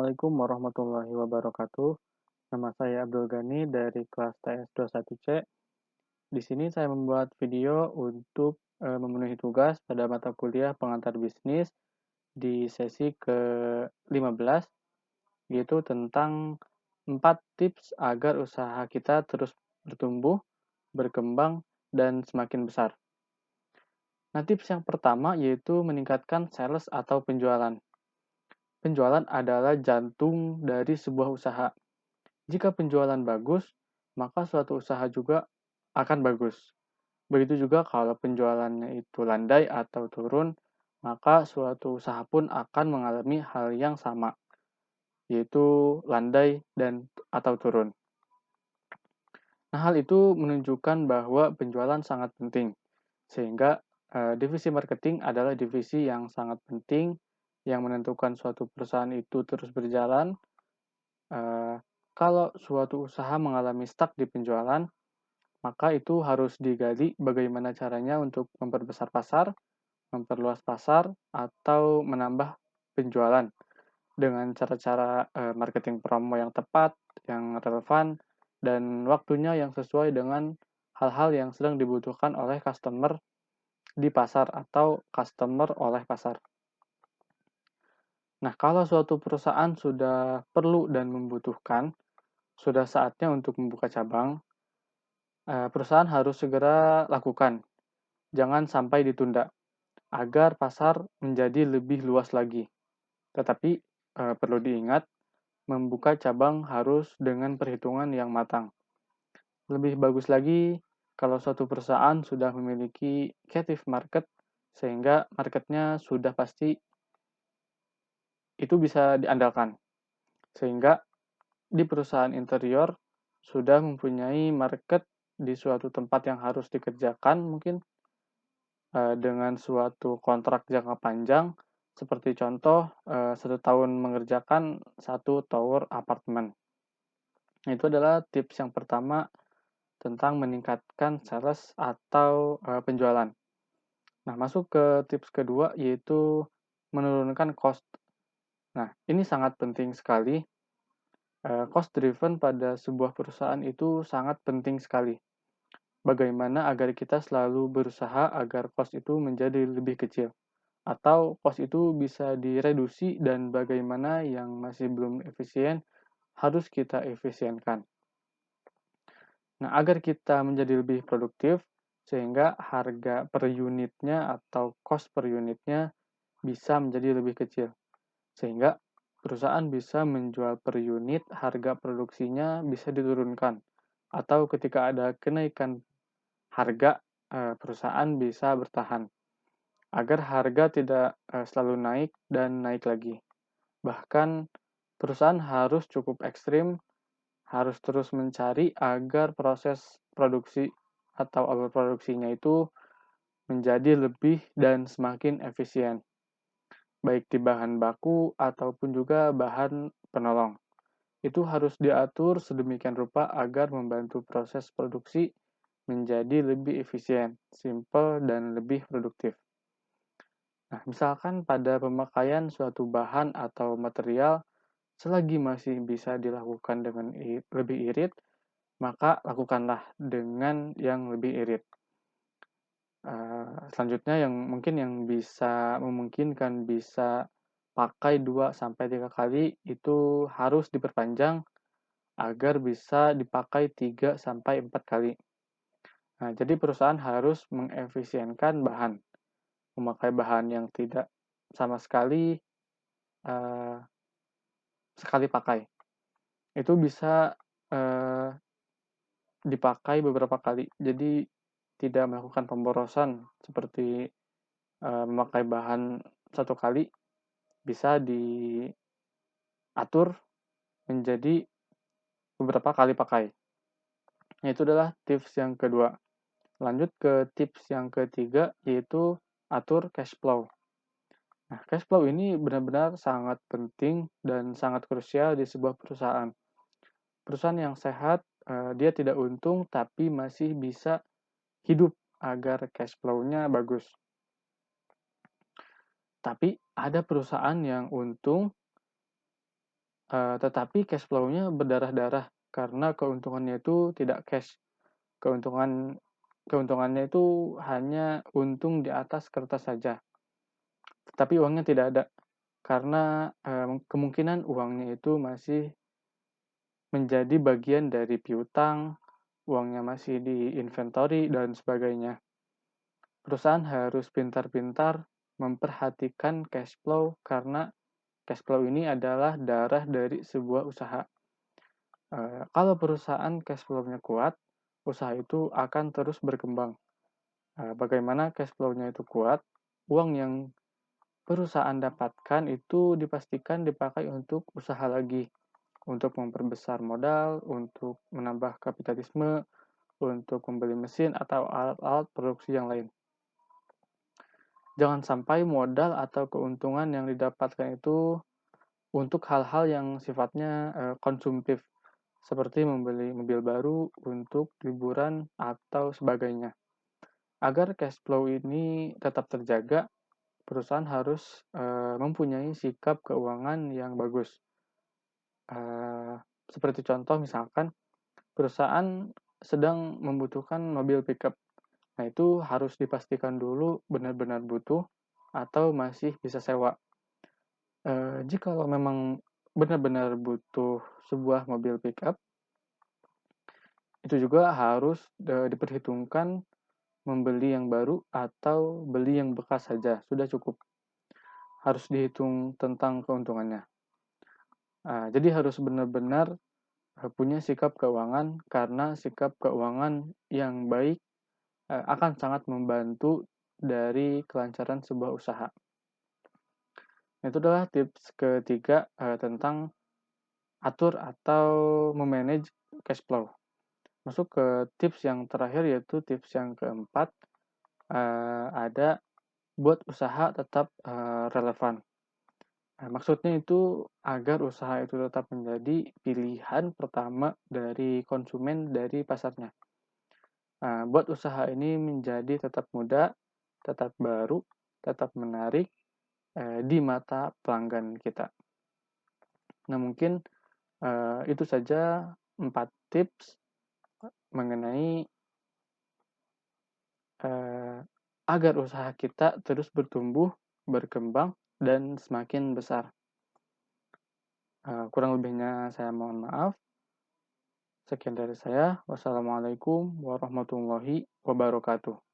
Assalamualaikum warahmatullahi wabarakatuh. Nama saya Abdul Ghani dari kelas TS21C. Di sini saya membuat video untuk memenuhi tugas pada mata kuliah pengantar bisnis di sesi ke-15, yaitu tentang 4 tips agar usaha kita terus bertumbuh, berkembang, dan semakin besar. Nah, tips yang pertama yaitu meningkatkan sales atau penjualan. Penjualan adalah jantung dari sebuah usaha. Jika penjualan bagus, maka suatu usaha juga akan bagus. Begitu juga kalau penjualannya itu landai atau turun, maka suatu usaha pun akan mengalami hal yang sama, yaitu landai dan atau turun. Nah, hal itu menunjukkan bahwa penjualan sangat penting, sehingga divisi marketing adalah divisi yang sangat penting yang menentukan suatu perusahaan itu terus berjalan. Kalau suatu usaha mengalami stuck di penjualan, maka itu harus digali bagaimana caranya untuk memperbesar pasar, memperluas pasar, atau menambah penjualan dengan cara-cara marketing promo yang tepat, yang relevan, dan waktunya yang sesuai dengan hal-hal yang sedang dibutuhkan oleh customer di pasar atau customer oleh pasar. Nah, kalau suatu perusahaan sudah perlu dan membutuhkan, sudah saatnya untuk membuka cabang, perusahaan harus segera lakukan, jangan sampai ditunda, agar pasar menjadi lebih luas lagi. Tetapi, perlu diingat, membuka cabang harus dengan perhitungan yang matang. Lebih bagus lagi kalau suatu perusahaan sudah memiliki captive market, sehingga marketnya sudah pasti itu bisa diandalkan. Sehingga di perusahaan interior sudah mempunyai market di suatu tempat yang harus dikerjakan mungkin dengan suatu kontrak jangka panjang, seperti contoh 1 tahun mengerjakan 1 tower apartemen. Itu adalah tips yang pertama tentang meningkatkan sales atau penjualan. Nah, masuk ke tips kedua yaitu menurunkan cost. Nah, ini sangat penting sekali. Cost driven pada sebuah perusahaan itu sangat penting sekali. Bagaimana agar kita selalu berusaha agar cost itu menjadi lebih kecil, atau cost itu bisa direduksi dan bagaimana yang masih belum efisien harus kita efisienkan. Nah, agar kita menjadi lebih produktif, sehingga harga per unitnya atau cost per unitnya bisa menjadi lebih kecil. Sehingga perusahaan bisa menjual per unit, harga produksinya bisa diturunkan. Atau ketika ada kenaikan harga, perusahaan bisa bertahan. Agar harga tidak selalu naik dan naik lagi. Bahkan perusahaan harus cukup ekstrim, harus terus mencari agar proses produksi atau alur produksinya itu menjadi lebih dan semakin efisien, baik di bahan baku ataupun juga bahan penolong. Itu harus diatur sedemikian rupa agar membantu proses produksi menjadi lebih efisien, simpel, dan lebih produktif. Nah, misalkan pada pemakaian suatu bahan atau material, selagi masih bisa dilakukan dengan lebih irit, maka lakukanlah dengan yang lebih irit. Selanjutnya yang mungkin yang bisa memungkinkan bisa pakai 2 sampai 3 kali itu harus diperpanjang agar bisa dipakai 3 sampai 4 kali. Nah, jadi perusahaan harus mengefisienkan bahan, memakai bahan yang tidak sama sekali eee, sekali pakai. Itu bisa eee, dipakai beberapa kali. Jadi tidak melakukan pemborosan seperti memakai bahan 1 kali, bisa diatur menjadi beberapa kali pakai. Nah, itu adalah tips yang kedua. Lanjut ke tips yang ketiga, yaitu atur cash flow. Nah, cash flow ini benar-benar sangat penting dan sangat krusial di sebuah perusahaan. Perusahaan yang sehat, dia tidak untung tapi masih bisa hidup agar cash flow-nya bagus. Tapi ada perusahaan yang untung tetapi cash flow-nya berdarah-darah karena keuntungannya itu tidak cash. Keuntungannya itu hanya untung di atas kertas saja, tetapi uangnya tidak ada. Karena, kemungkinan uangnya itu masih menjadi bagian dari piutang, uangnya masih di inventory, dan sebagainya. Perusahaan harus pintar-pintar memperhatikan cash flow karena cash flow ini adalah darah dari sebuah usaha. Kalau perusahaan cash flow-nya kuat, usaha itu akan terus berkembang. Bagaimana cash flow-nya itu kuat, uang yang perusahaan dapatkan itu dipastikan dipakai untuk usaha lagi, untuk memperbesar modal, untuk menambah kapitalisme, untuk membeli mesin atau alat-alat produksi yang lain. Jangan sampai modal atau keuntungan yang didapatkan itu untuk hal-hal yang sifatnya konsumtif, seperti membeli mobil baru untuk liburan atau sebagainya. Agar cash flow ini tetap terjaga, perusahaan harus mempunyai sikap keuangan yang bagus. Seperti contoh misalkan perusahaan sedang membutuhkan mobil pickup. Nah, itu harus dipastikan dulu benar-benar butuh atau masih bisa sewa. Jikalau memang benar-benar butuh sebuah mobil pickup, itu juga harus diperhitungkan membeli yang baru atau beli yang bekas saja, sudah cukup. Harus dihitung tentang keuntungannya. Jadi harus benar-benar punya sikap keuangan, karena sikap keuangan yang baik akan sangat membantu dari kelancaran sebuah usaha. Itu adalah tips ketiga tentang atur atau memanage cash flow. Masuk ke tips yang terakhir, yaitu tips yang keempat, ada buat usaha tetap relevan. Maksudnya itu agar usaha itu tetap menjadi pilihan pertama dari konsumen dari pasarnya. Buat usaha ini menjadi tetap muda, tetap baru, tetap menarik di mata pelanggan kita. Nah, mungkin itu saja 4 tips mengenai agar usaha kita terus bertumbuh, berkembang, dan semakin besar. Kurang lebihnya saya mohon maaf. Sekian dari saya. Wassalamualaikum warahmatullahi wabarakatuh.